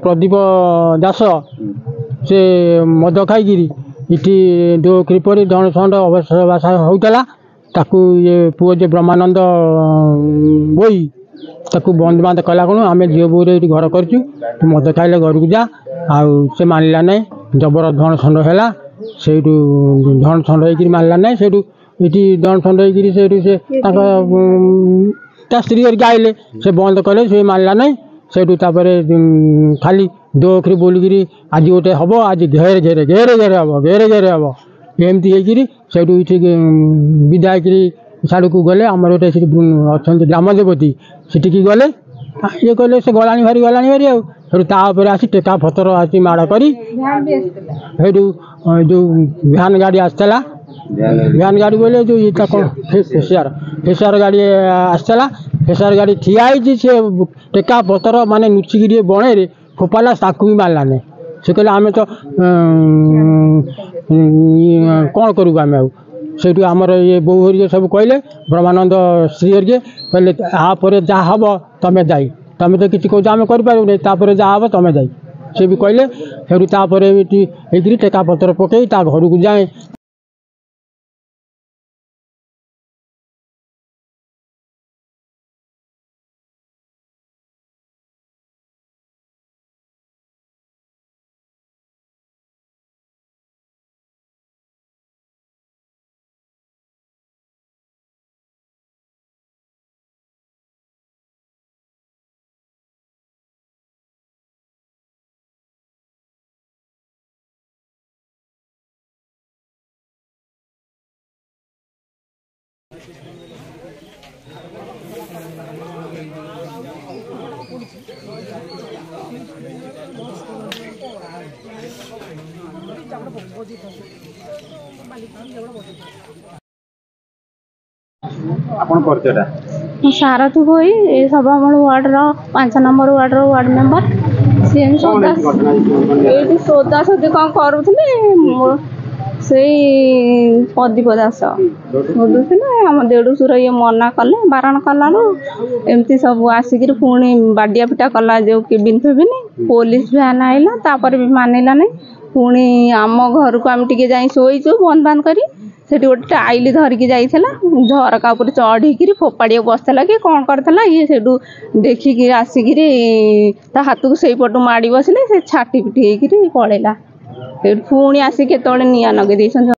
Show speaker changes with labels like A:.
A: प्रदीप दास से मद खाई इटी डोकरी पर धनसंड अवसरवास होता ताकू ये पुओ जे ब्रह्मानंद बोई ताकू बंद बांध कला कौन आम झील बोरे घर कर मद खाइले घर को जा से मानला ना जबर धन छंड है से धन छंड हो मानला ना से धन छंड हो स्त्री आइले से बंद कले से मानला ना से खाली दो अखरी बोलिकी आज गोटे हम आज घेरे घेरे घेरे घेरे हम घेरे घेरे हम एमती से विदायक साड़ू को गले आम गोटे अच्छा ग्राम देवती सेठी गले ये कहले से गलानी भारी आपर आसी टेका पथर आसी माड़ कर जो भ्यान गाड़ी आसला भ्यान गाड़ी बोले जो ये फेसार गाड़ी आसला फेसार गाड़ी ठिया से टेका पथर माने नुचिकी बणे फोपाला ताकू भी मारला नहीं से कहले आम तो कौन करूँ आम से आमर ये बो हरिके सब कहले ब्रह्मानंद श्री हरिके कहले यापर जहाँ हम तुम जाई तुम तो किसी कौच आम करें जहाँ हम तुम जाई से भी कहले फिर तापर टेका पतर पकई घर को जाए
B: सारथी भई ये सब वार्ड 5 नंबर वार्ड मेंबर सी सोदा सोदी कौन करुले से प्रदीप दास बोलुले आम देढ़शुर ये मना कले बारण कला एमती सब आसिक पुणी बाडिया पिटा कला जो केबिन फेबिन पुलिस भैन आईला तापर भी मानिला नहीं पुणी आम घर को आम टे जा शोचु बंद बांध करी से गोटे आइली धरिकी जाइला झरका उपर चढ़ी फोपाड़ी बसला कि कौन करता ये से देखिकी आसिक हाथ को से पटू माड़ी बसले से छाटी पिटी होकर पलैला पुणी आसिक केतले निआ नगे